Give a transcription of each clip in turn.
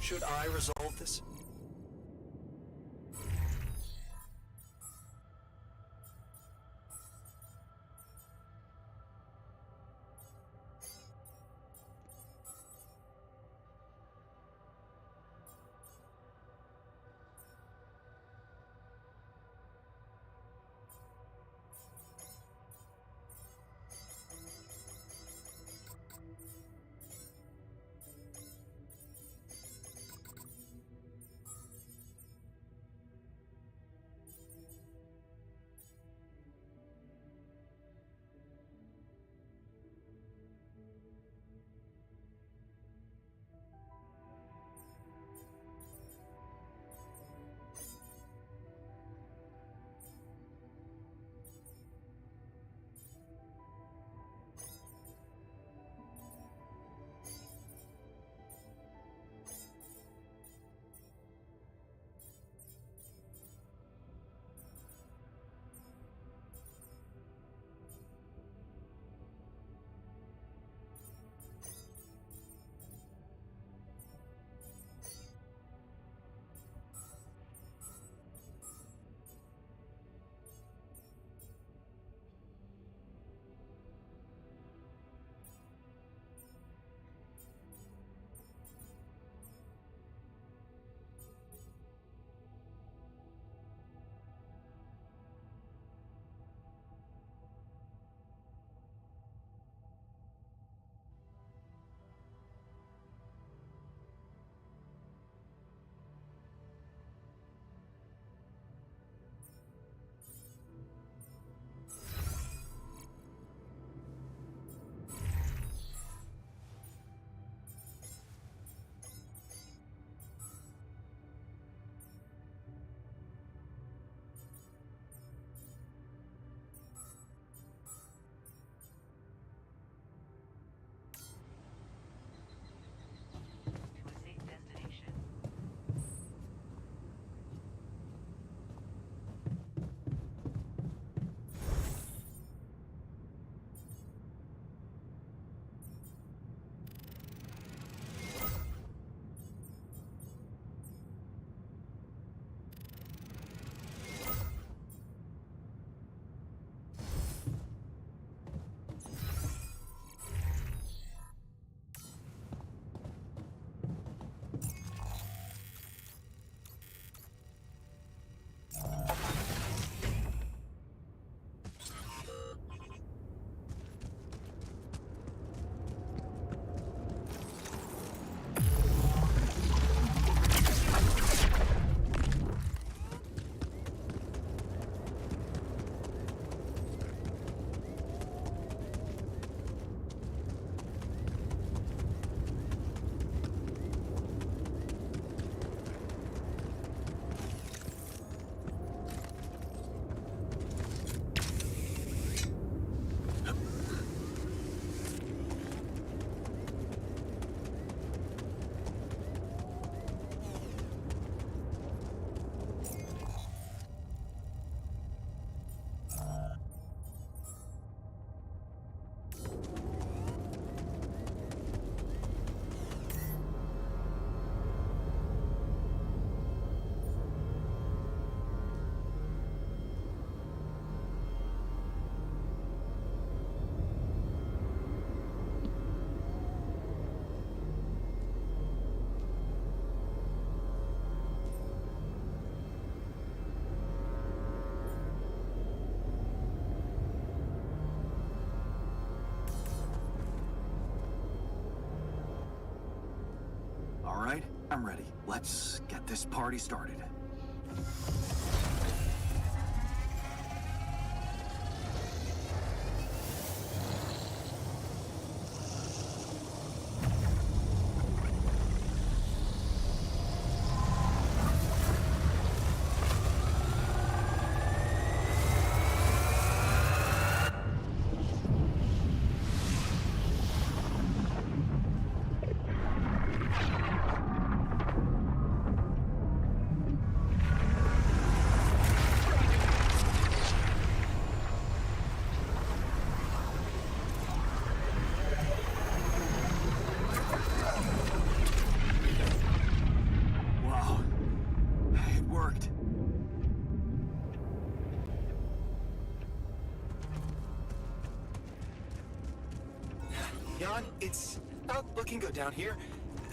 Should I resolve this? All right, I'm ready. Let's get this party started. on. It's not looking good down here.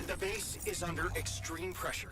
The base is under extreme pressure.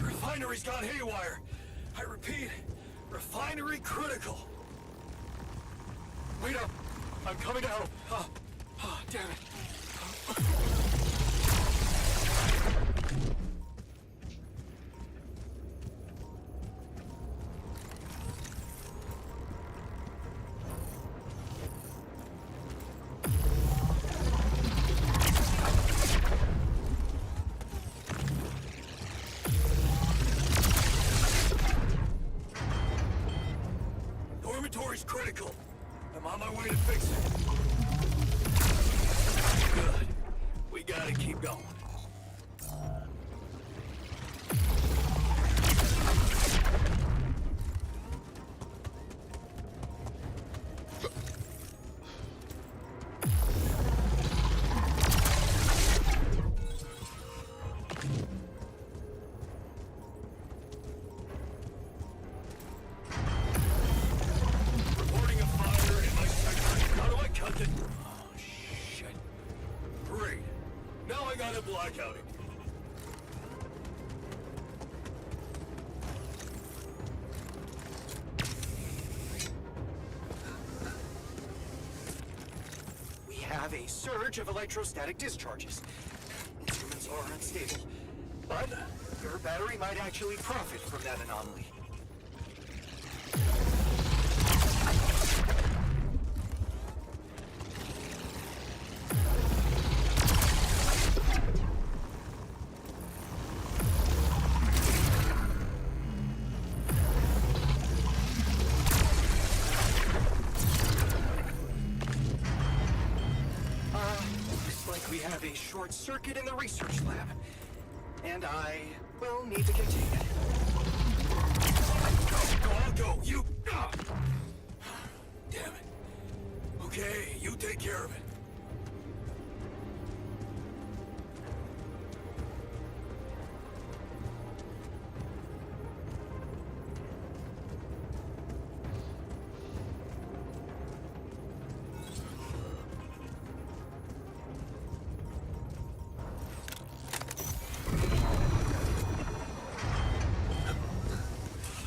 Refinery's gone haywire. I repeat, refinery critical. Wait up. I'm coming to help. Damn it. Dormitory's critical. I'm on my way to fix it. Good. We gotta keep going. Reporting a fire in my sector. How do I cut it? Oh, shit. Great. Now I got a blackout. We have a surge of electrostatic discharges. Instruments are unstable, but your battery might actually profit from that anomaly. Looks like we have a short circuit in the research lab. And I will need to contain it. I'll go. You... Damn it. Okay, you take care of it.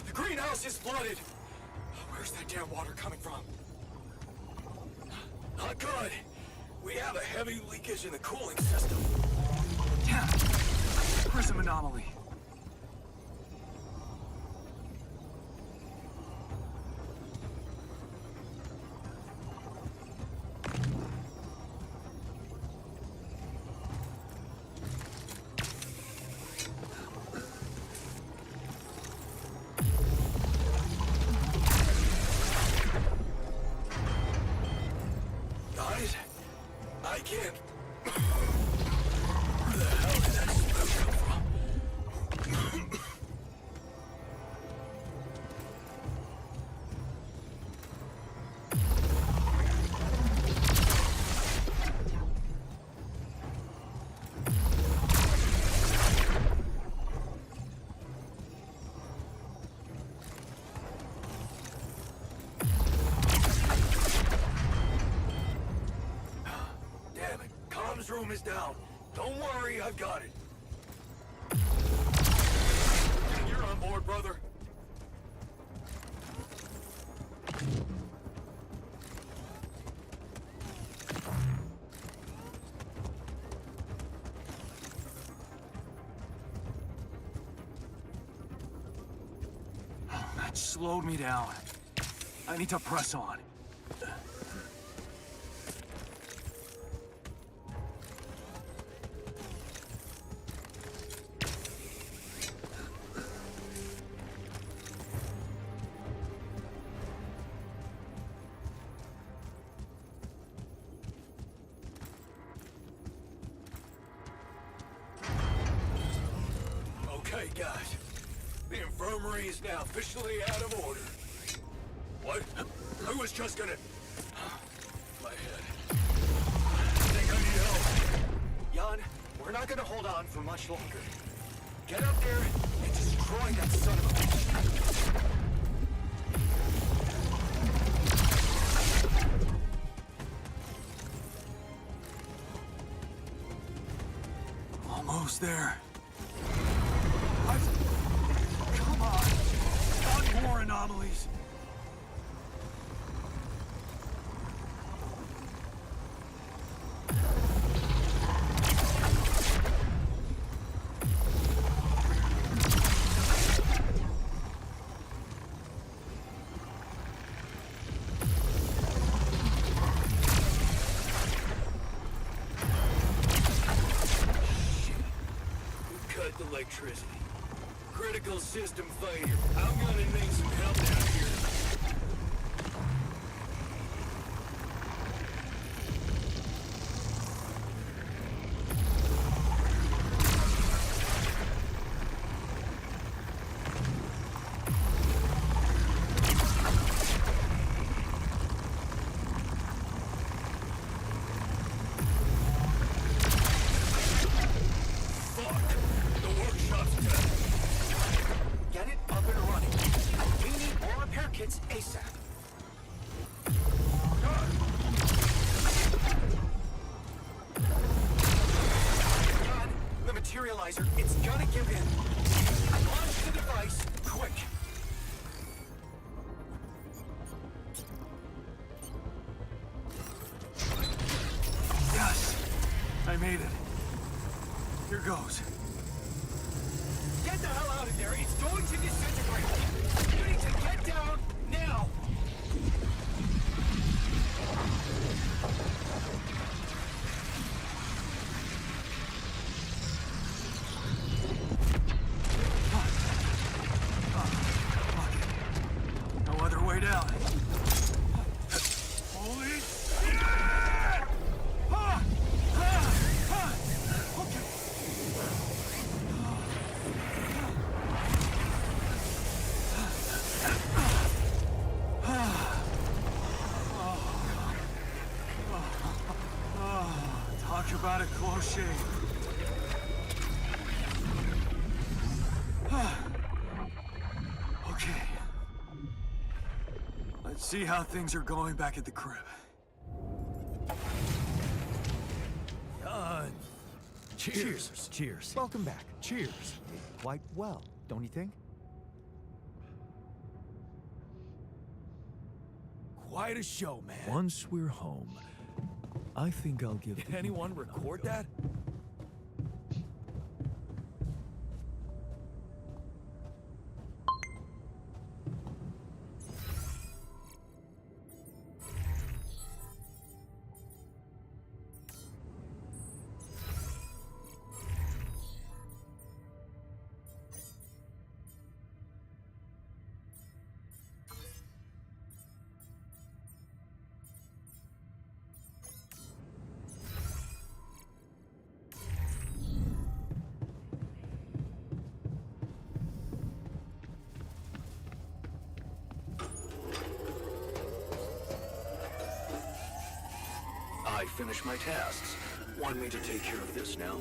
The greenhouse is flooded. Where's that damn water coming from? Not good. We have a heavy leakage in the cooling system. Yeah. Prism anomaly. Guys, I can't. Where the hell did that smoke come from? Damn it, comms room is down. Don't worry, I've got it. You're on board, brother. That slowed me down. I need to press on. Guys, the infirmary is now officially out of order. What? I was just gonna... My head. Think I need help. Jan, we're not gonna hold on for much longer. Get up there and destroy that son of a bitch. Almost there. Come on. Not more anomalies. Electricity. Critical system failure. I'm gonna need some help down here. Get it up and running. We need more repair kits ASAP. God, the materializer, it's gonna give in. Launch the device, quick. Yes! I made it. Here goes. Get the hell out of there. It's going to disintegrate. You need to get down now. No other way down. Holy shit! Okay. Talk about a close shave. Okay. Let's see how things are going back at the crib. Cheers. Cheers. Welcome back. Cheers. Did quite well, don't you think? Quite a show, man. Once we're home, I think I'll give... Did anyone record that? I finished my tasks. Want me to take care of this now?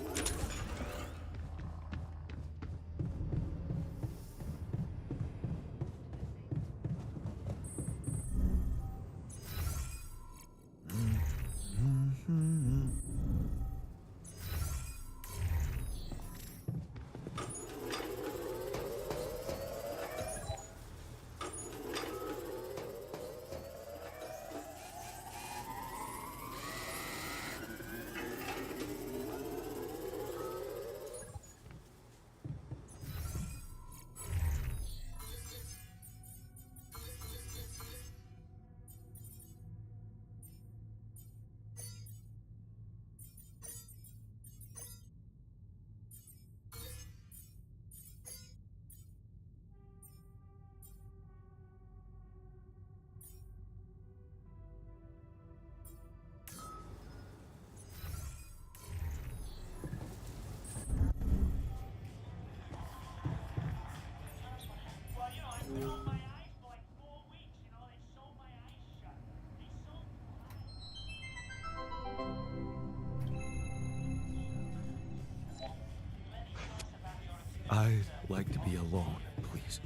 I'd like to be alone, please.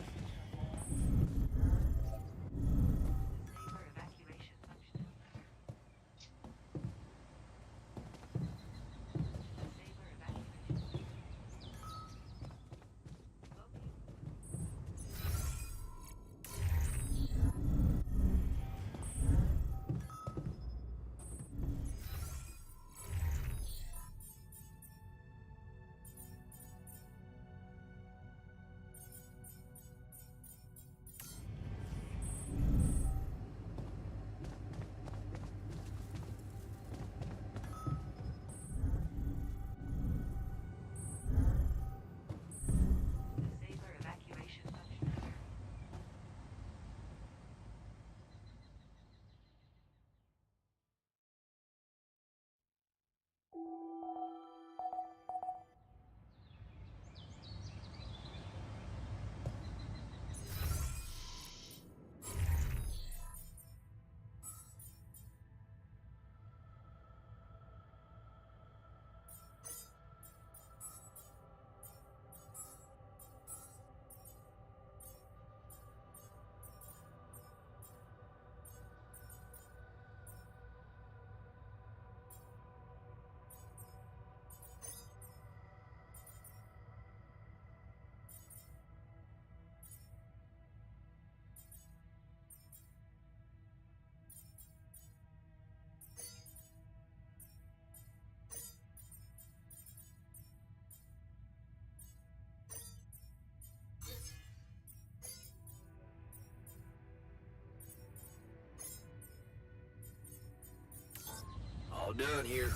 All done here.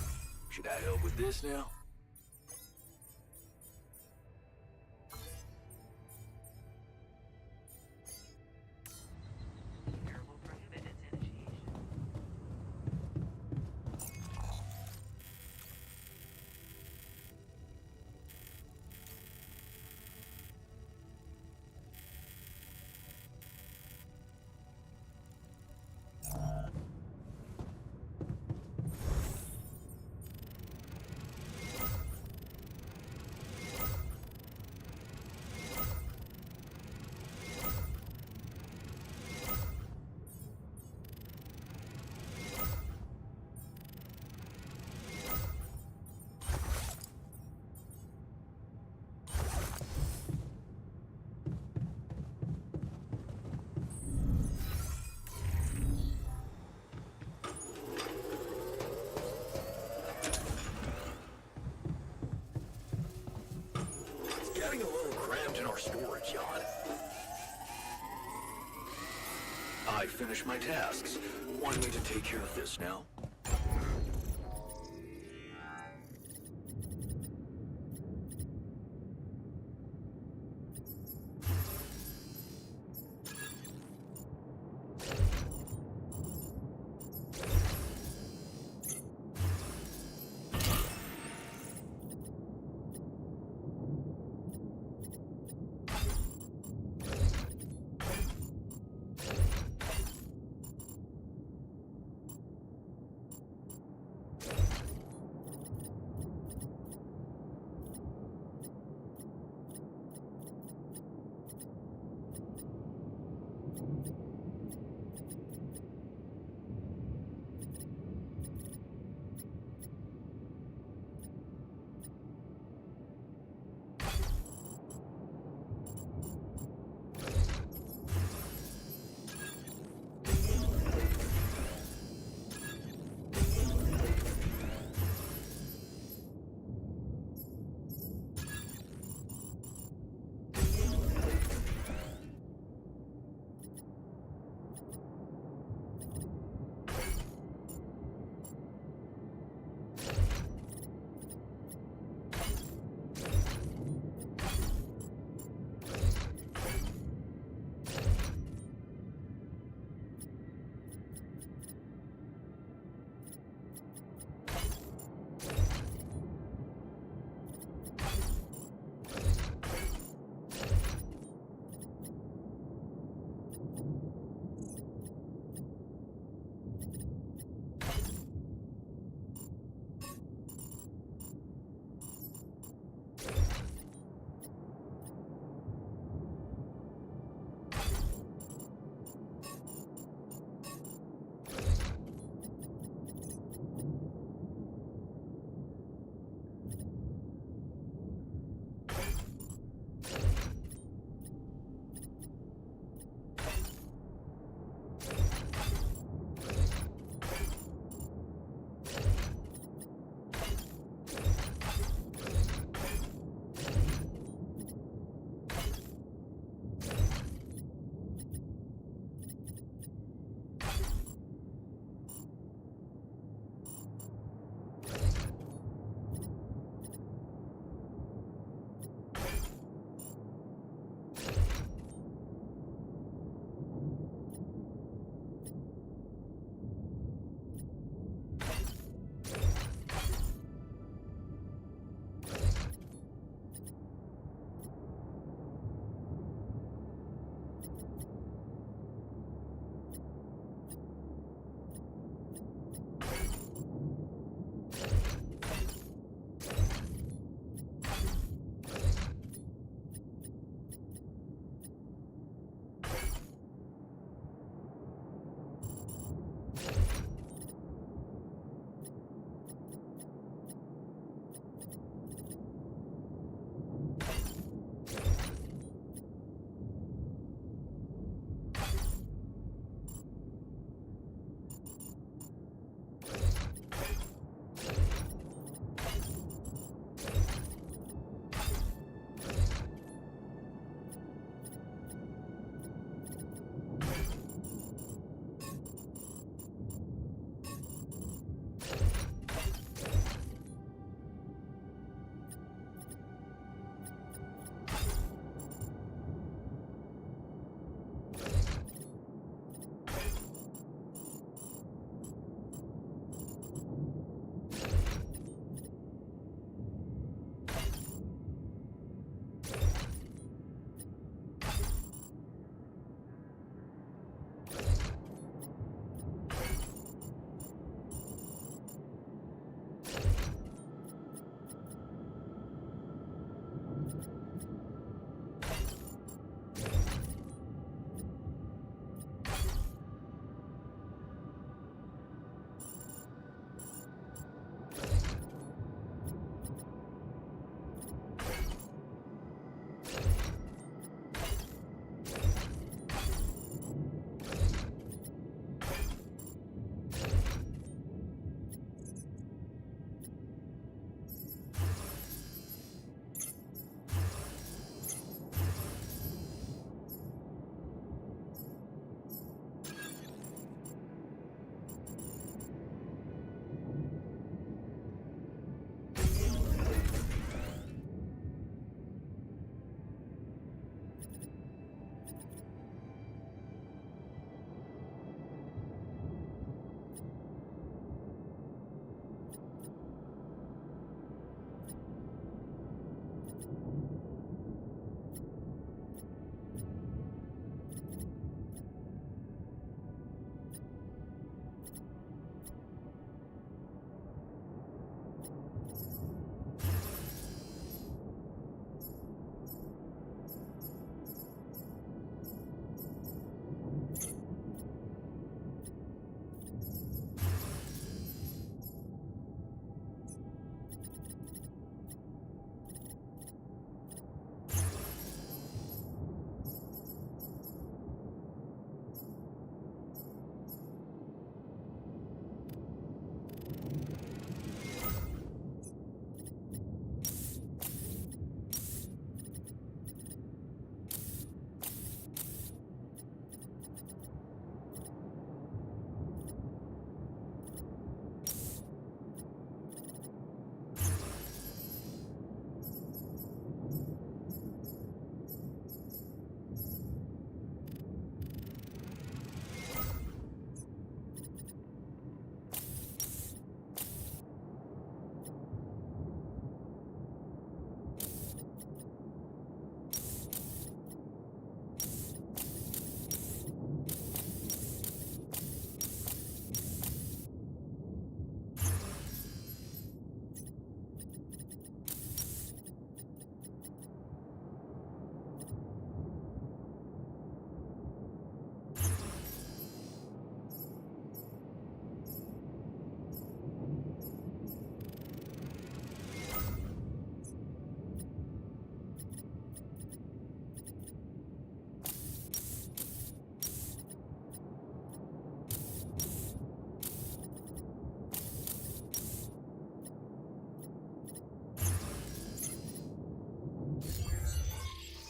Should I help with this now? Getting a little cramped in our storage yard. I finished my tasks. Want me to take care of this now?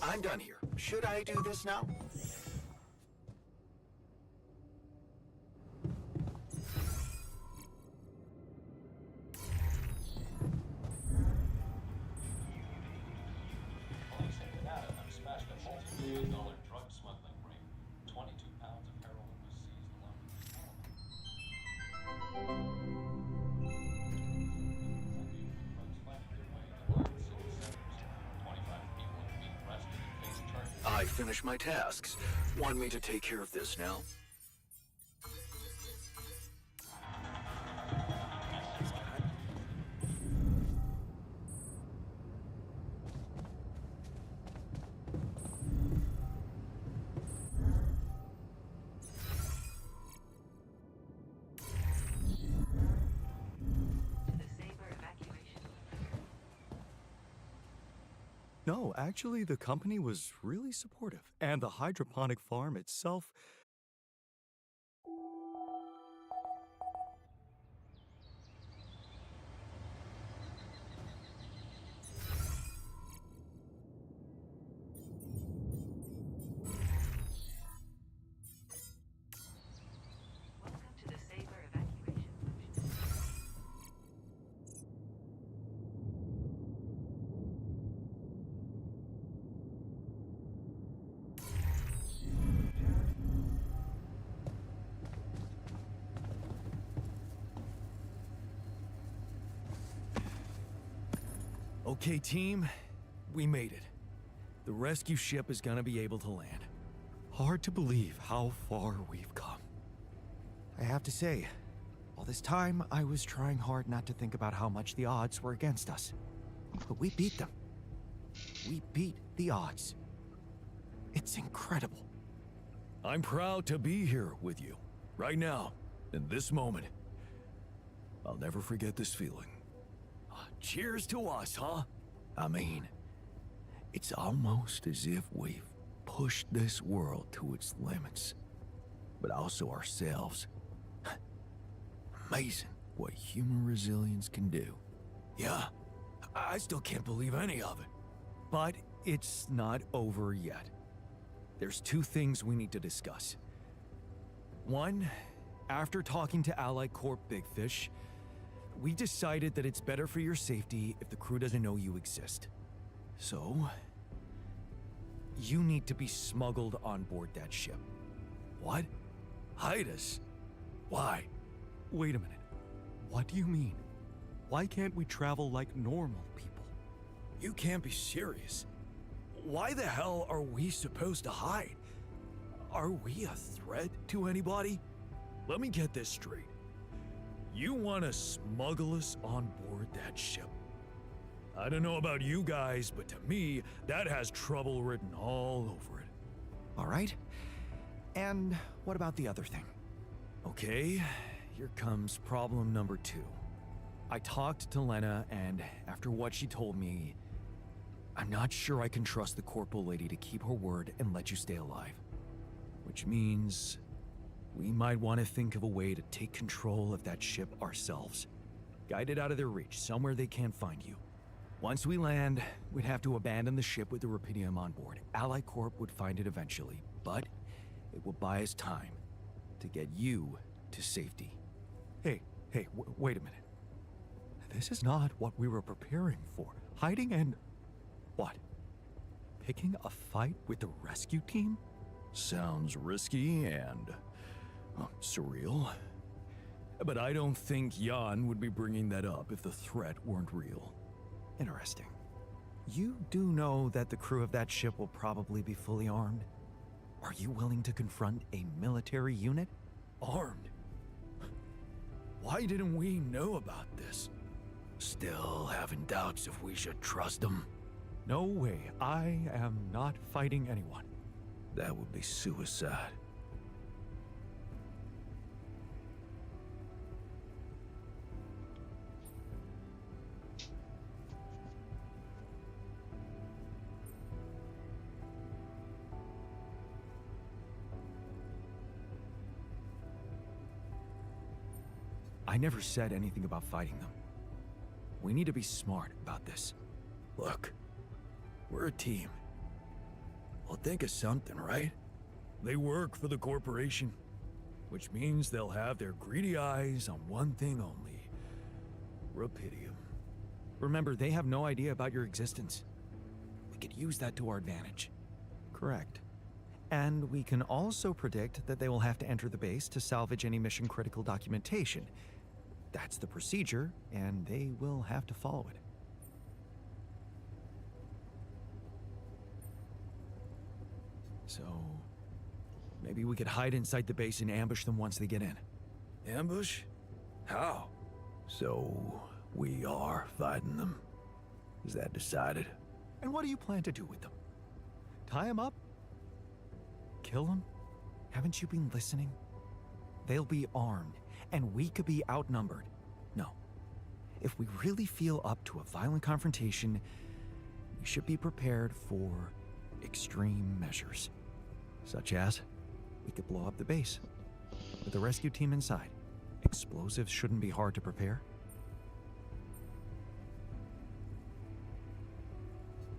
I'm done here. Should I do this now? Police in Nevada have smashed a multi-million-dollar drug smuggling ring. 22 pounds of heroin was seized along with I finished my tasks. Want me to take care of this now? No, actually, the company was really supportive, and the hydroponic farm itself. Welcome to the Saber evacuation function. Okay, team. We made it. The rescue ship is gonna be able to land. Hard to believe how far we've come. I have to say, all this time I was trying hard not to think about how much the odds were against us. But we beat them. We beat the odds. It's incredible. I'm proud to be here with you, right now, in this moment. I'll never forget this feeling. Cheers to us, huh? I mean, it's almost as if we've pushed this world to its limits, but also ourselves. Amazing what human resilience can do. Yeah, I still can't believe any of it. But it's not over yet. There's two things we need to discuss. One, after talking to Allied Corp Big Fish, we decided that it's better for your safety if the crew doesn't know you exist. So, you need to be smuggled on board that ship. What? Hide us? Why? Wait a minute. What do you mean? Why can't we travel like normal people? You can't be serious. Why the hell are we supposed to hide? Are we a threat to anybody? Let me get this straight. You want to smuggle us on board that ship? I don't know about you guys, but to me, that has trouble written all over it. All right. And what about the other thing? Okay, here comes problem number 2. I talked to Lena, and after what she told me, I'm not sure I can trust the corporal lady to keep her word and let you stay alive. Which means we might want to think of a way to take control of that ship ourselves. Guide it out of their reach, somewhere they can't find you. Once we land, we'd have to abandon the ship with the rubidium on board. Allied Corp would find it eventually, but it will buy us time to get you to safety. Hey, wait a minute. This is not what we were preparing for. Hiding and... what? Picking a fight with the rescue team? Sounds risky and surreal. But I don't think Jan would be bringing that up if the threat weren't real. Interesting. You do know that the crew of that ship will probably be fully armed? Are you willing to confront a military unit? Armed? Why didn't we know about this? Still having doubts if we should trust them? No way. I am not fighting anyone. That would be suicide. I never said anything about fighting them. We need to be smart about this. Look, we're a team. Well, think of something, right? They work for the corporation, which means they'll have their greedy eyes on one thing only: Rapidium. Remember, they have no idea about your existence. We could use that to our advantage. Correct. And we can also predict that they will have to enter the base to salvage any mission-critical documentation. That's the procedure, and they will have to follow it. So, maybe we could hide inside the base and ambush them once they get in. Ambush? How? So, we are fighting them. Is that decided? And what do you plan to do with them? Tie them up? Kill them? Haven't you been listening? They'll be armed, and we could be outnumbered. No. If we really feel up to a violent confrontation, we should be prepared for extreme measures. Such as, we could blow up the base with the rescue team inside. Explosives shouldn't be hard to prepare.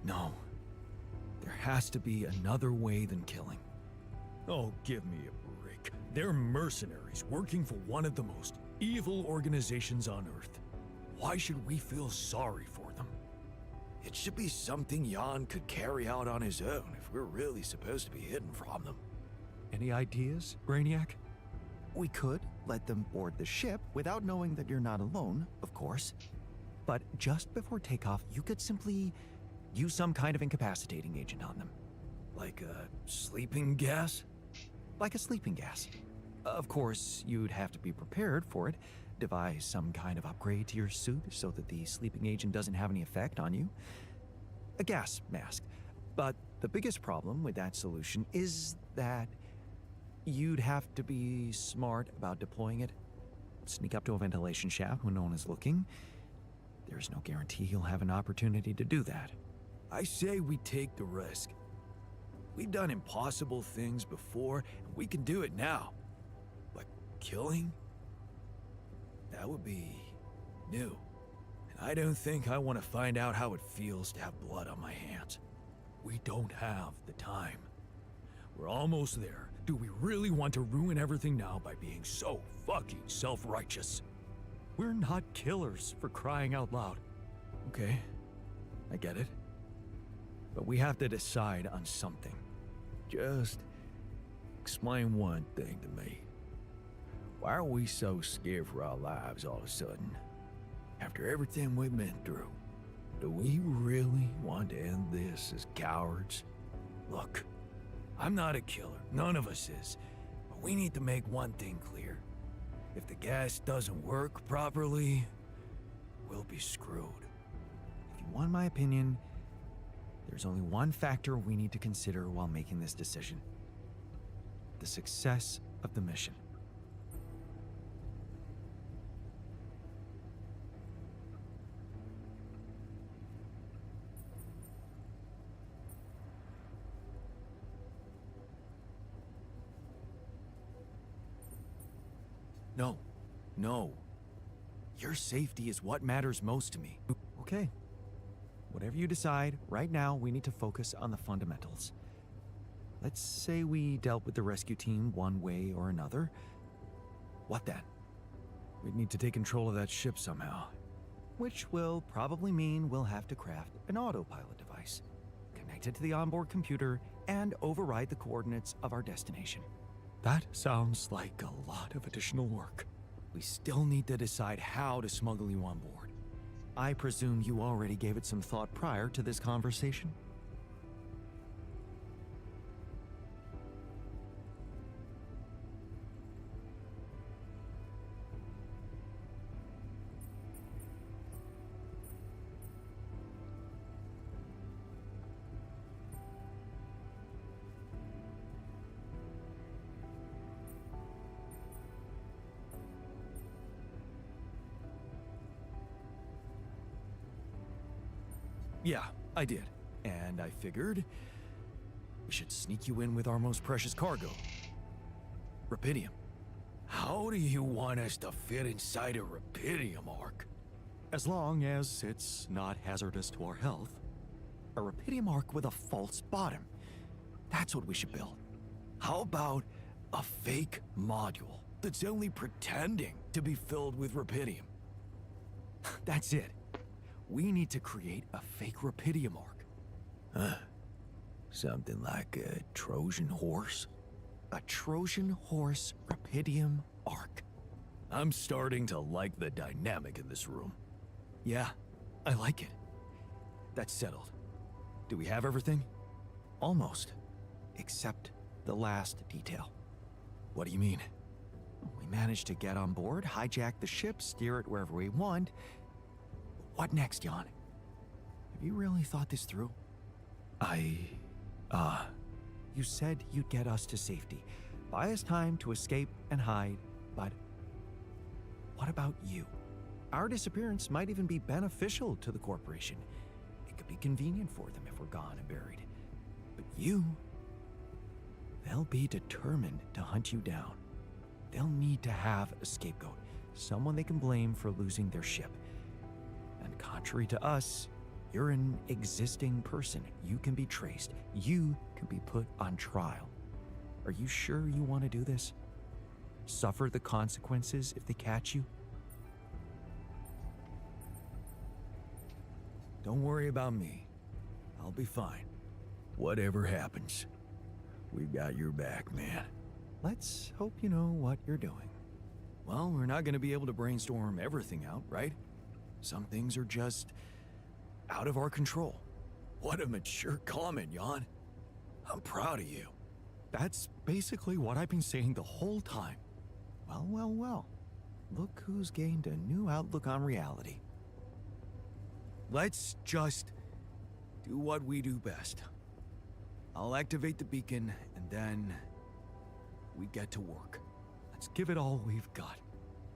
No. There has to be another way than killing. Oh, give me a break. They're mercenaries working for one of the most evil organizations on Earth. Why should we feel sorry for them? It should be something Jan could carry out on his own if we're really supposed to be hidden from them. Any ideas, Brainiac? We could let them board the ship without knowing that you're not alone, of course. But just before takeoff, you could simply use some kind of incapacitating agent on them. Like a sleeping gas? Like a sleeping gas. Of course, you'd have to be prepared for it. Devise some kind of upgrade to your suit so that the sleeping agent doesn't have any effect on you. A gas mask. But the biggest problem with that solution is that you'd have to be smart about deploying it. Sneak up to a ventilation shaft when no one is looking. There's no guarantee you'll have an opportunity to do that. I say we take the risk. We've done impossible things before, and we can do it now. But killing? That would be new. And I don't think I want to find out how it feels to have blood on my hands. We don't have the time. We're almost there. Do we really want to ruin everything now by being so fucking self-righteous? We're not killers, for crying out loud. Okay, I get it. But we have to decide on something. Just explain one thing to me. Why are we so scared for our lives all of a sudden? After everything we've been through, do we really want to end this as cowards? Look, I'm not a killer, none of us is, but we need to make one thing clear. If the gas doesn't work properly, we'll be screwed. If you want my opinion, there's only one factor we need to consider while making this decision: the success of the mission. No. Your safety is what matters most to me. Okay. Whatever you decide, right now we need to focus on the fundamentals. Let's say we dealt with the rescue team one way or another. What then? We'd need to take control of that ship somehow. Which will probably mean we'll have to craft an autopilot device, connect it to the onboard computer, and override the coordinates of our destination. That sounds like a lot of additional work. We still need to decide how to smuggle you on board. I presume you already gave it some thought prior to this conversation? Yeah, I did. And I figured we should sneak you in with our most precious cargo. Rapidium. How do you want us to fit inside a Rapidium Ark? As long as it's not hazardous to our health. A Rapidium Ark with a false bottom. That's what we should build. How about a fake module that's only pretending to be filled with Rapidium? That's it. We need to create a fake Rapidium arc. Something like a Trojan horse? A Trojan horse Rapidium arc. I'm starting to like the dynamic in this room. Yeah, I like it. That's settled. Do we have everything? Almost. Except the last detail. What do you mean? We managed to get on board, hijack the ship, steer it wherever we want. What next, Jan? Have you really thought this through? You said you'd get us to safety, buy us time to escape and hide, but what about you? Our disappearance might even be beneficial to the corporation. It could be convenient for them if we're gone and buried. But you, they'll be determined to hunt you down. They'll need to have a scapegoat, someone they can blame for losing their ship. And contrary to us, you're an existing person. You can be traced. You can be put on trial. Are you sure you want to do this? Suffer the consequences if they catch you? Don't worry about me. I'll be fine. Whatever happens, we've got your back, man. Let's hope you know what you're doing. Well, we're not going to be able to brainstorm everything out, right? Some things are just out of our control. What a mature comment, Jan. I'm proud of you. That's basically what I've been saying the whole time. Well, well, well. Look who's gained a new outlook on reality. Let's just do what we do best. I'll activate the beacon, and then we get to work. Let's give it all we've got.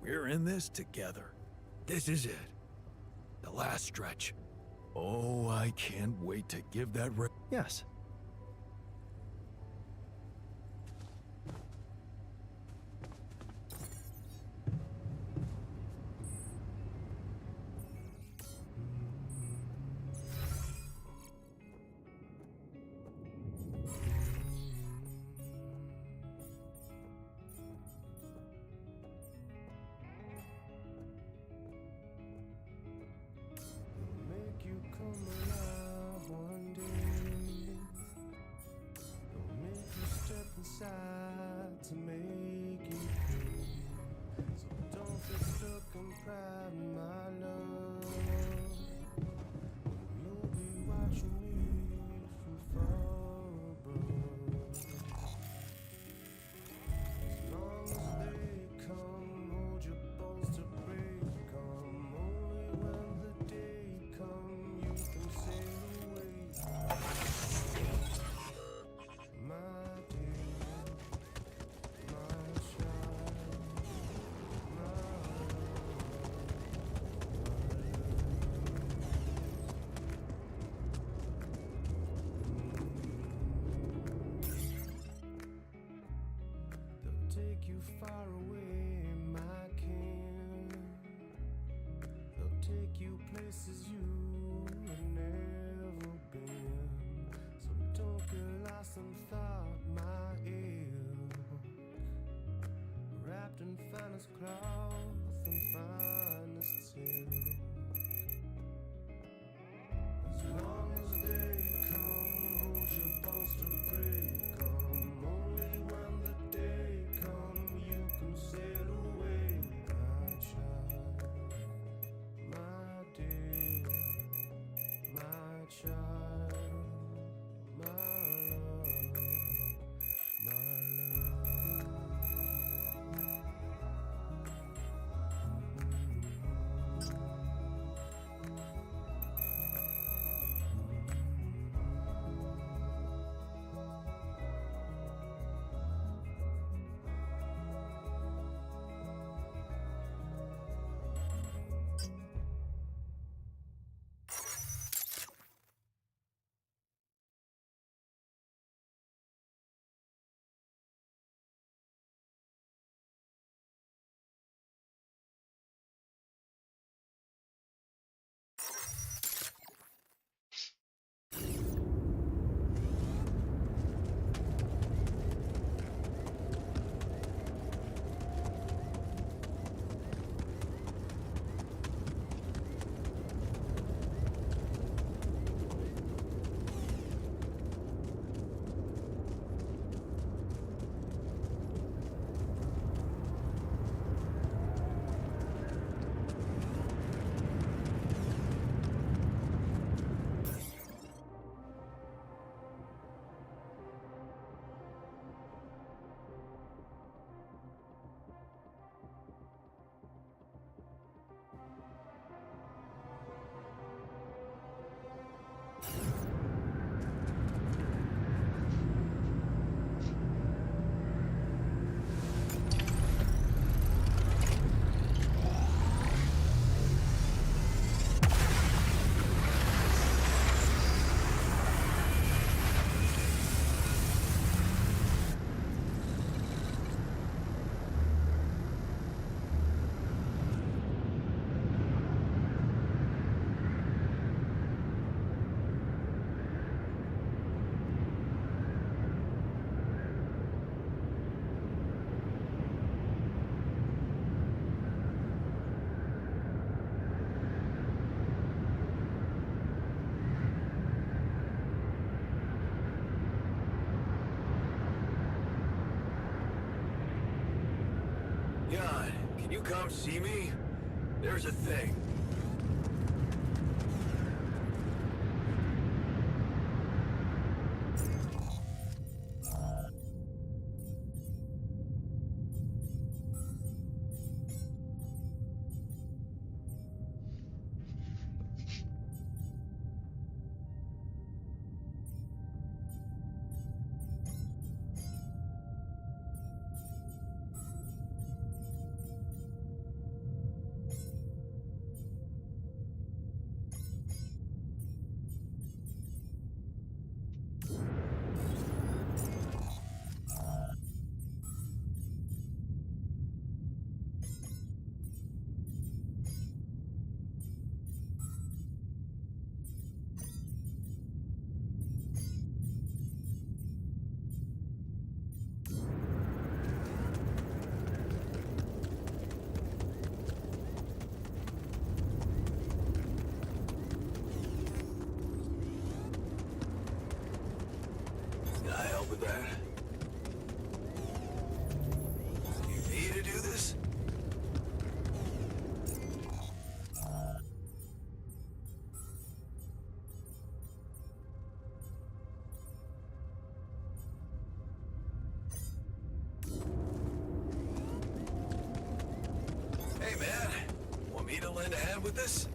We're in this together. This is it. The last stretch. Oh, I can't wait to give that Yes. Make you come alive one day. They'll make you step inside to make you pay. So don't get stuck in pride, my love. You'll be watching me from far above. As long as they come, hold your bones to break 'em. Only when the day come, you can sail away. My dear, my child, my They'll take you far away, my king. They'll take you places you have never been. So don't get lost in thought, my ilk. Wrapped in finest cloth and finest silk. As long as they come, hold your bones to break 'em. Only when the day come, you can sail away, my child, my dear, my child, my love, my love. Jan, can you come see me? There's a thing. Can I help with that? You need to do this? Hey, man. Want me to lend a hand with this?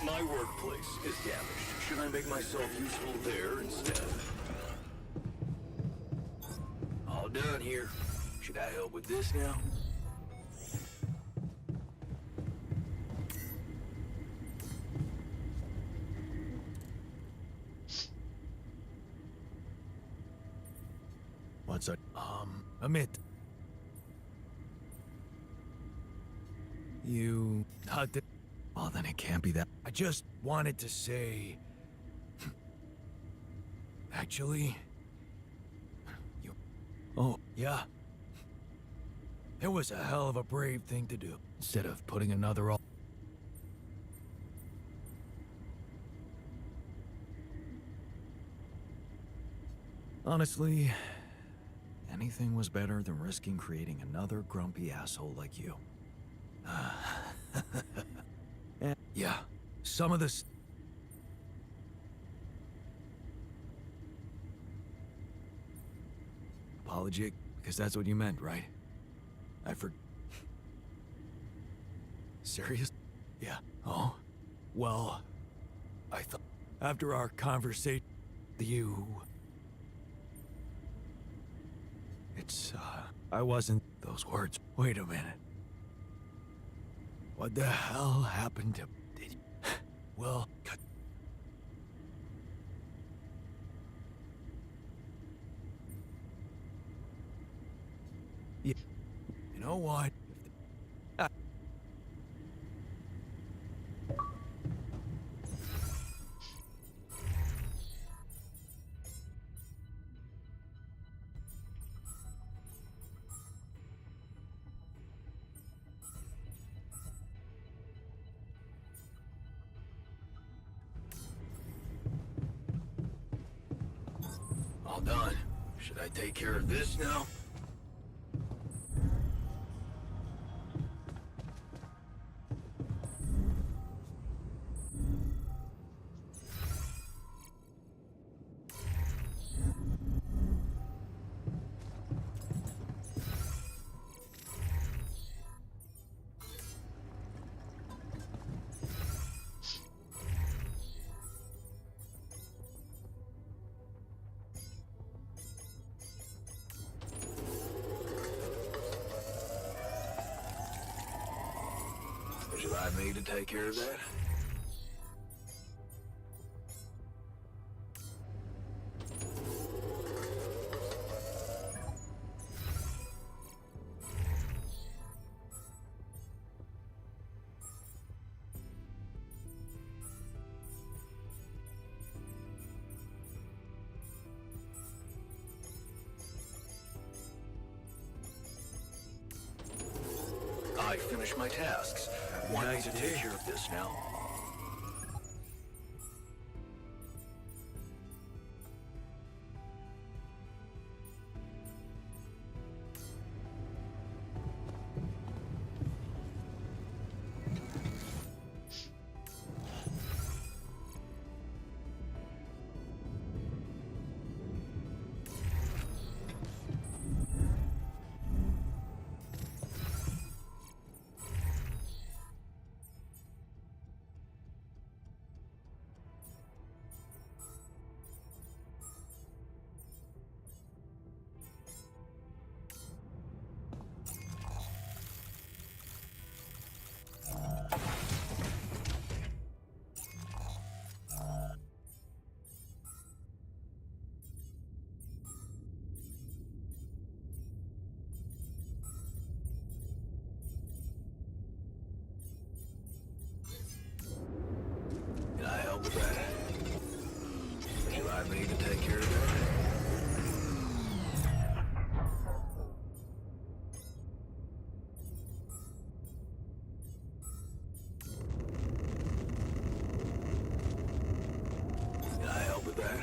My workplace is damaged. Should I make myself useful there instead? All done here. Should I help with this now? What's that? Amit. You... Well, then it can't be that. I just wanted to say... Actually... You... Oh, yeah. It was a hell of a brave thing to do. Instead of putting another... Honestly... Anything was better than risking creating another grumpy asshole like you. And yeah, some of this... Apology, because that's what you meant, right? I Serious? Yeah. Oh? Well, I thought... After our conversation... You... It's, I wasn't... Those words... Wait a minute. What the hell happened to... Did you... Well... Yeah. You know what? All done. Should I take care of this now? Would you like me to take care of that? I finish my tasks. Want me to take care of this now? Can I help with that? Would you like me to take care of that? Can I help with that?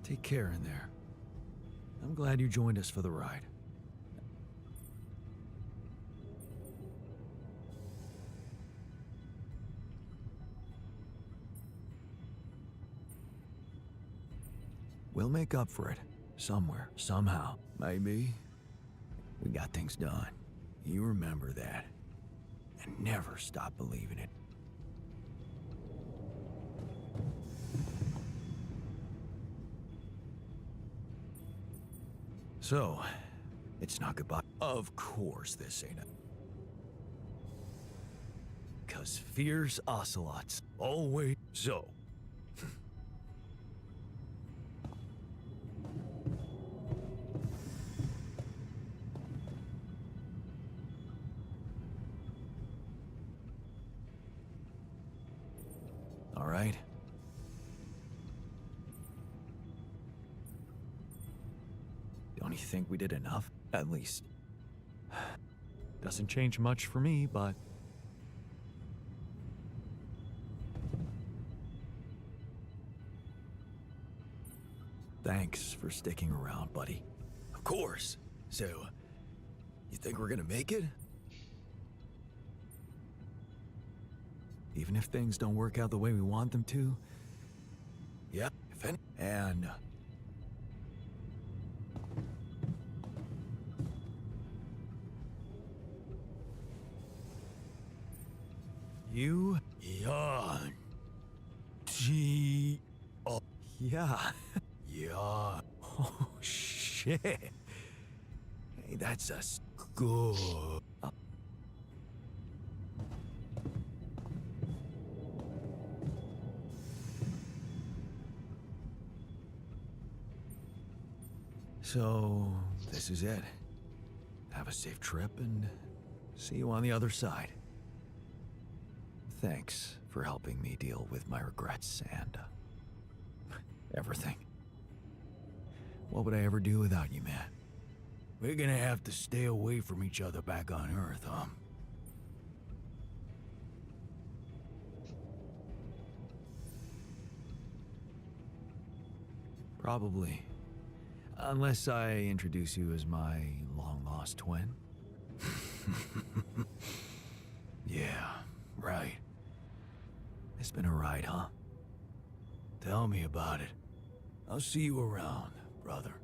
Take care in there. I'm glad you joined us for the ride. We'll make up for it. Somewhere, somehow. Maybe. We got things done. You remember that. And never stop believing it. So, it's not goodbye. Of course this ain't it. 'Cause fierce ocelots always so. All right. Don't you think we did enough? At least. Doesn't change much for me, but... Thanks for sticking around, buddy. Of course. So, you think we're gonna make it? Even if things don't work out the way we want them to? Yeah, if any. And... You... Yawn. G... Oh, yeah. Yeah. Oh, shit. Hey, that's us. Good. So, this is it. Have a safe trip and see you on the other side. Thanks for helping me deal with my regrets and everything. What would I ever do without you, man? We're gonna have to stay away from each other back on Earth, huh? Probably. Unless I introduce you as my long-lost twin. Yeah, right. It's been a ride, huh? Tell me about it. I'll see you around, brother.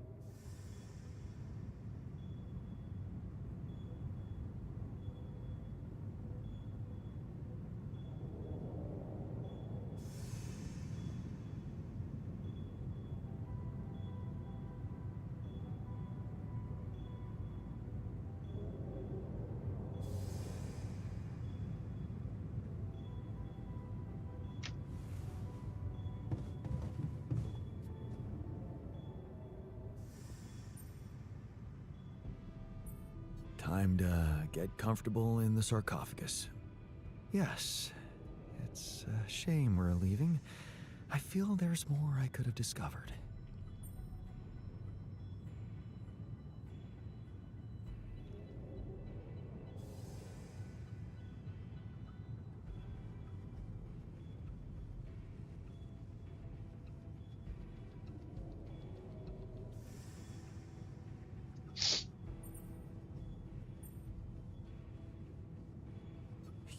Time to get comfortable in the sarcophagus. Yes, it's a shame we're leaving. I feel there's more I could have discovered.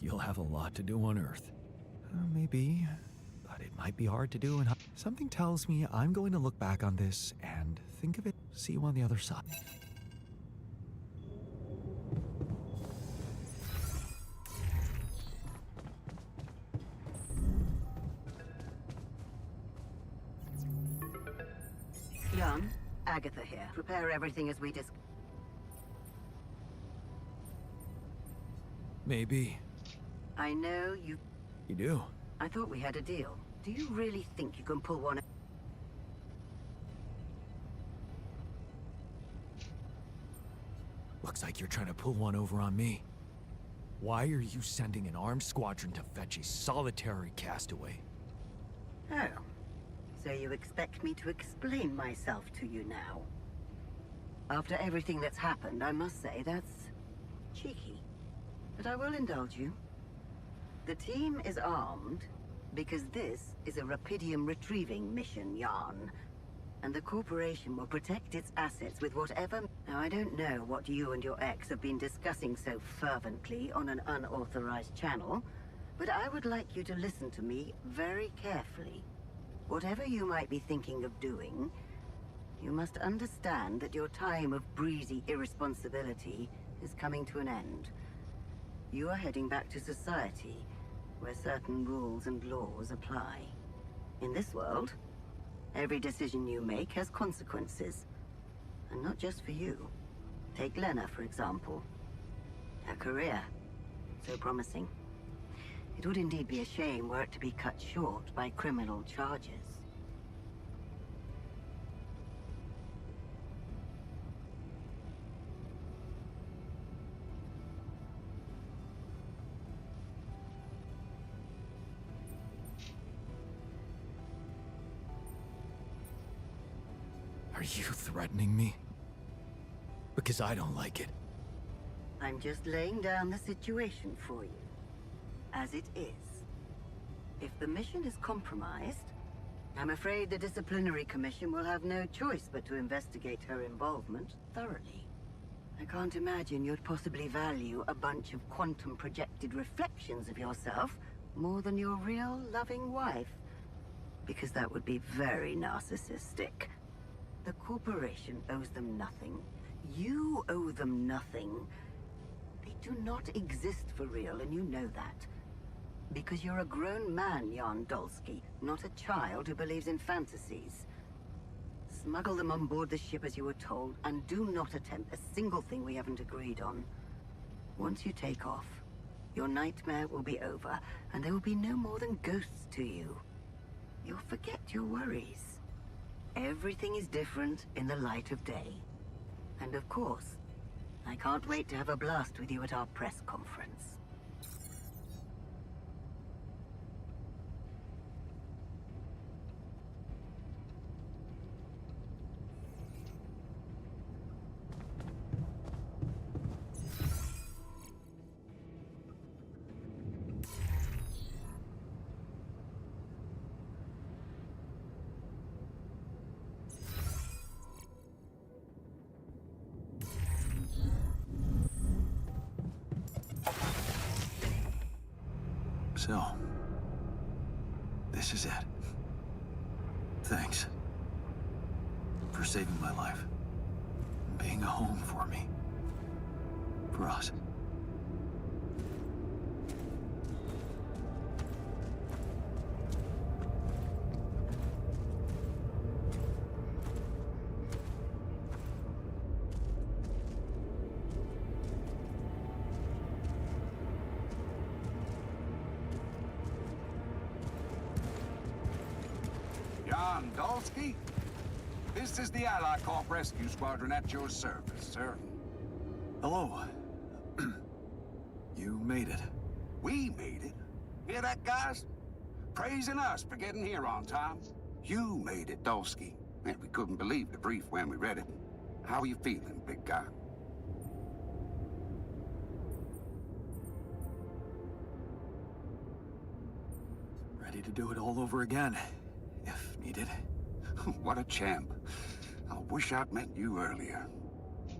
You'll have a lot to do on Earth. Maybe, but it might be hard to do in... Something tells me I'm going to look back on this and think of it. See you on the other side. Young, Agatha here. Prepare everything as we discussed. Maybe. I know you... You do? I thought we had a deal. Do you really think you can pull one... Looks like you're trying to pull one over on me. Why are you sending an armed squadron to fetch a solitary castaway? Oh. So you expect me to explain myself to you now? After everything that's happened, I must say that's... cheeky. But I will indulge you. The team is armed because this is a Rapidium retrieving mission, Yarn. And the corporation will protect its assets with whatever... Now, I don't know what you and your ex have been discussing so fervently on an unauthorized channel, but I would like you to listen to me very carefully. Whatever you might be thinking of doing, You must understand that your time of breezy irresponsibility is coming to an end. You are heading back to society, where certain rules and laws apply. In this world, every decision you make has consequences. And not just for you. Take Lena, for example. Her career. So promising. It would indeed be a shame were it to be cut short by criminal charges. Are you threatening me? Because I don't like it. I'm just laying down the situation for you. As it is. If the mission is compromised, I'm afraid the Disciplinary Commission will have no choice but to investigate her involvement thoroughly. I can't imagine you'd possibly value a bunch of quantum-projected reflections of yourself more than your real loving wife. Because that would be very narcissistic. The corporation owes them nothing. You owe them nothing. They do not exist for real, and you know that. Because you're a grown man, Jan Dolsky, not a child who believes in fantasies. Smuggle them on board the ship as you were told, and do not attempt a single thing we haven't agreed on. Once you take off, your nightmare will be over, and there will be no more than ghosts to you. You'll forget your worries. Everything is different in the light of day. And of course, I can't wait to have a blast with you at our press conference. So, this is it. Thanks for saving my life. Being a home for me. For us. Jan Dolsky? This is the Allied Corp Rescue Squadron at your service, sir. Hello. You made it. We made it. Hear that, guys? Praising us for getting here on time. You made it, Dolsky. And we couldn't believe the brief when we read it. How are you feeling, big guy? Ready to do it all over again, if needed. What a champ. I wish I'd met you earlier.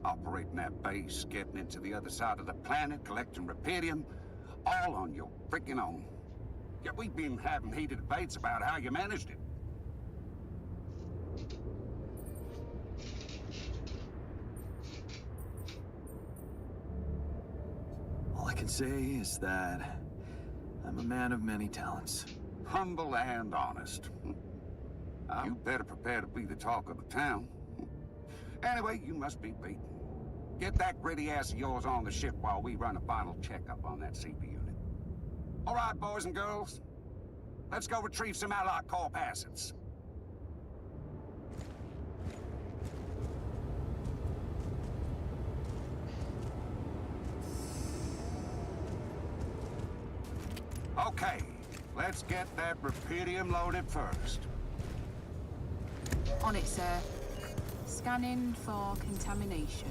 Operating that base, getting into the other side of the planet, collecting Repedium, all on your freaking own. Yet we've been having heated debates about how you managed it. All I can say is that I'm a man of many talents. Humble and honest. You better prepare to be the talk of the town. Anyway, you must be beaten. Get that gritty ass of yours on the ship while we run a final checkup on that CP unit. All right, boys and girls. Let's go retrieve some Allied Corp assets. Okay, let's get that Repedium loaded first. On it, sir. Scanning for contamination.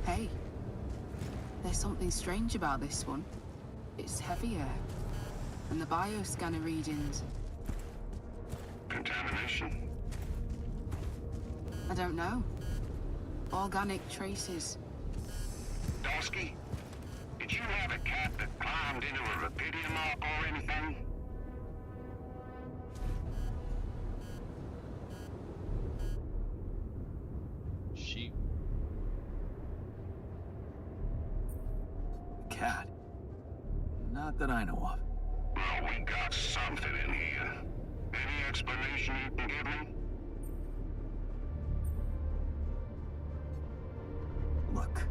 Hey, there's something strange about this one. It's heavier. And the bioscanner readings. Contamination? I don't know. Organic traces. Dolsky, did you have a cat that climbed into a Repedium arc or anything? Not that I know of. Well, we got something in here. Any explanation you can give me? Look,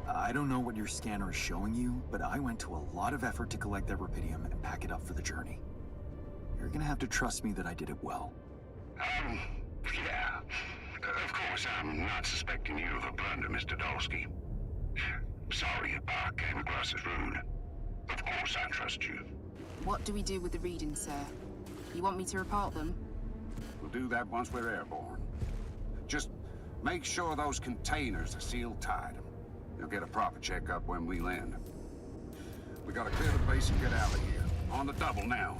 I don't know what your scanner is showing you, but I went to a lot of effort to collect that rupidium and pack it up for the journey. You're gonna have to trust me that I did it well. Yeah. Of course, I'm not suspecting you of a blunder, Mr. Dolsky. Sorry I came across as rude. Of course I trust you. What do we do with the readings, sir? You want me to report them? We'll do that once we're airborne. Just make sure those containers are sealed tight. You'll get a proper checkup when we land. We gotta clear the base and get out of here. On the double now.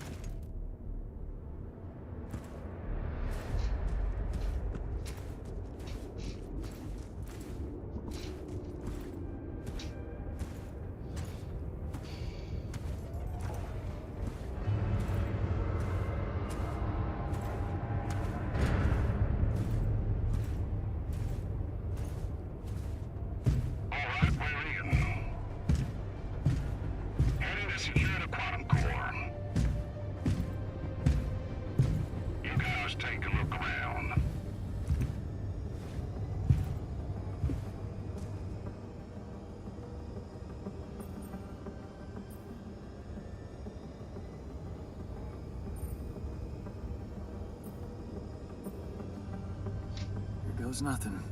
Goes nothing.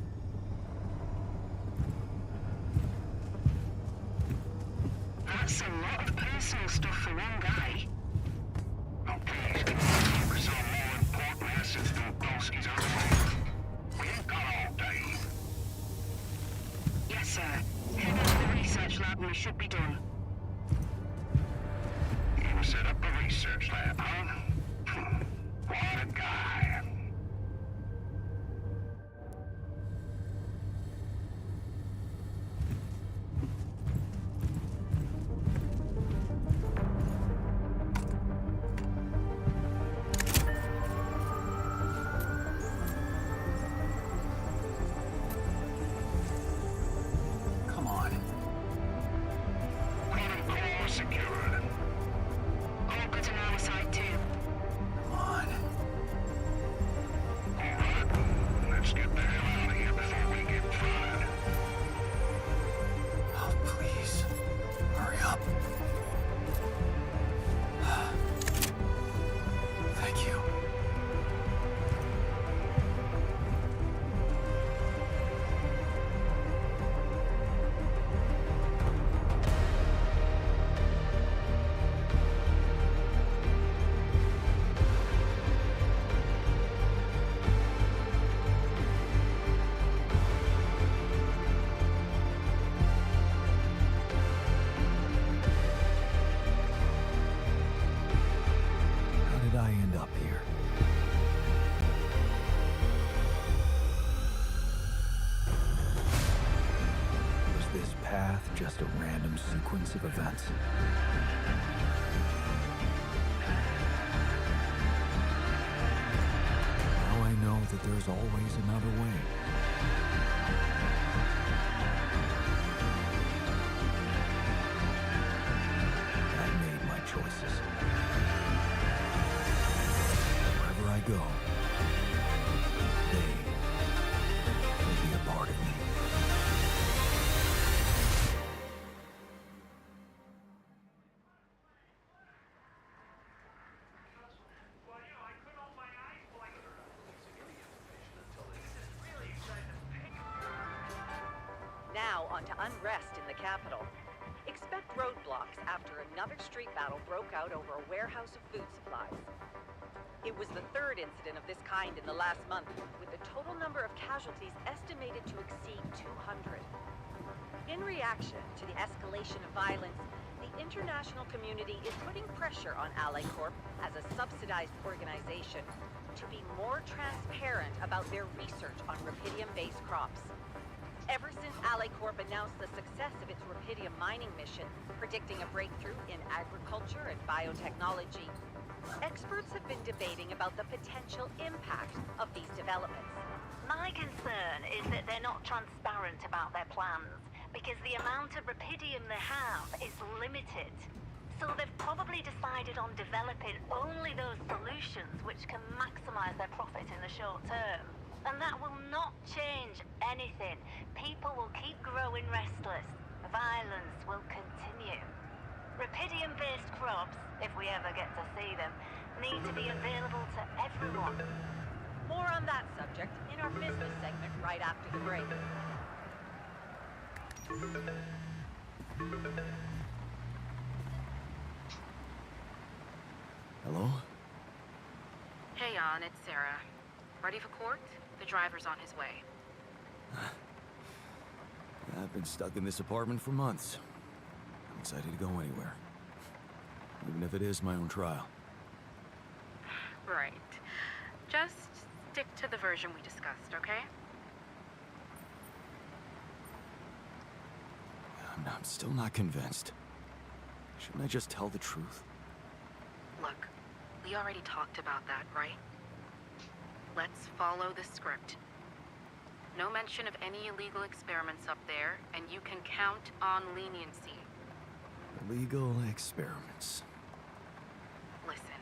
That's a lot of personal stuff for one guy. Oh, please, we're some more important assets than Dolsky's own. We ain't got all day. Yes, sir. Head over to the research lab and we should be done. You set up a research lab, huh? What a guy. Just a random sequence of events. Now I know that there's always another way. I made my choices. Wherever I go, they will be a part of me. Now on to unrest in the capital. Expect roadblocks after another street battle broke out over a warehouse of food supplies. It was the third incident of this kind in the last month, with the total number of casualties estimated to exceed 200. In reaction to the escalation of violence, the international community is putting pressure on Ally Corp as a subsidized organization to be more transparent about their research on rupidium-based crops. Ever since Ally Corp announced the success of its rupidium mining mission, predicting a breakthrough in agriculture and biotechnology, experts have been debating about the potential impact of these developments. My concern is that they're not transparent about their plans, because the amount of rupidium they have is limited. So they've probably decided on developing only those solutions which can maximize their profit in the short term. And that will not change anything. People will keep growing restless. Violence will continue. Rapidium-based crops, if we ever get to see them, need to be available to everyone. More on that subject in our business segment right after the break. Hello? Hey, Jan, it's Sarah. Ready for court? The driver's on his way. I've been stuck in this apartment for months. I'm excited to go anywhere. Even if it is my own trial. Right. Just stick to the version we discussed, okay? I'm still not convinced. Shouldn't I just tell the truth? Look, we already talked about that, right? Let's follow the script. No mention of any illegal experiments up there, and you can count on leniency. Illegal experiments. Listen,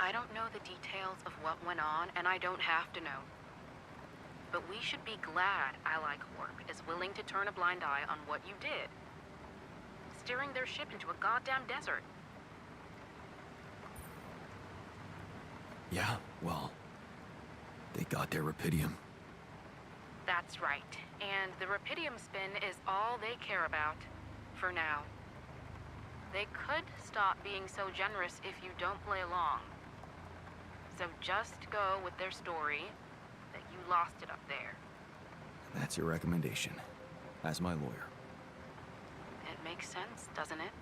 I don't know the details of what went on, and I don't have to know. But we should be glad Ally Corp is willing to turn a blind eye on what you did. Steering their ship into a goddamn desert. Yeah, well, they got their Rapidium. That's right. And the Rapidium spin is all they care about. For now. They could stop being so generous if you don't play along. So just go with their story that you lost it up there. That's your recommendation, as my lawyer. It makes sense, doesn't it?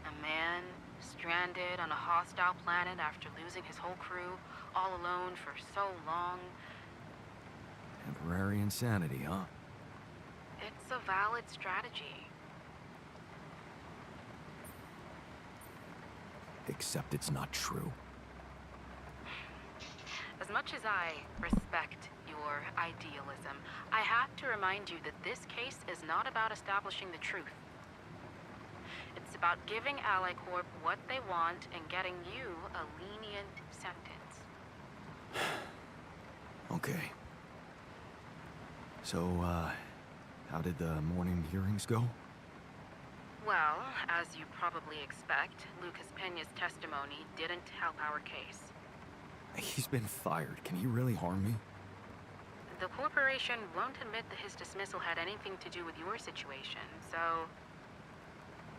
A man stranded on a hostile planet after losing his whole crew, all alone for so long. Temporary insanity, huh? It's a valid strategy. Except it's not true. As much as I respect your idealism, I have to remind you that this case is not about establishing the truth. It's about giving Ally Corp what they want and getting you a lenient sentence. Okay. So, how did the morning hearings go? Well, as you probably expect, Lucas Peña's testimony didn't help our case. He's been fired. Can he really harm me? The corporation won't admit that his dismissal had anything to do with your situation, so...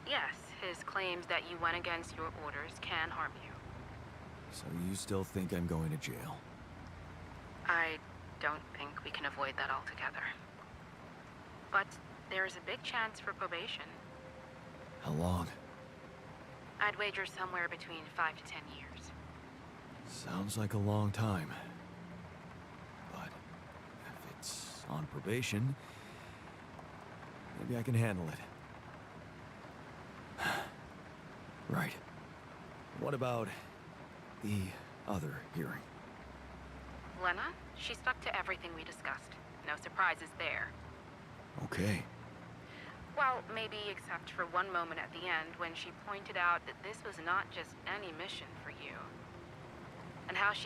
Yes, his claims that you went against your orders can harm you. So you still think I'm going to jail? I don't think we can avoid that altogether. But there's a big chance for probation. How long? I'd wager somewhere between 5 to 10 years. Sounds like a long time. But if it's on probation, maybe I can handle it. Right. What about the other hearing? Lena, she stuck to everything we discussed. No surprises there. Okay. Well, maybe except for one moment at the end when she pointed out that this was not just any mission for you. And how she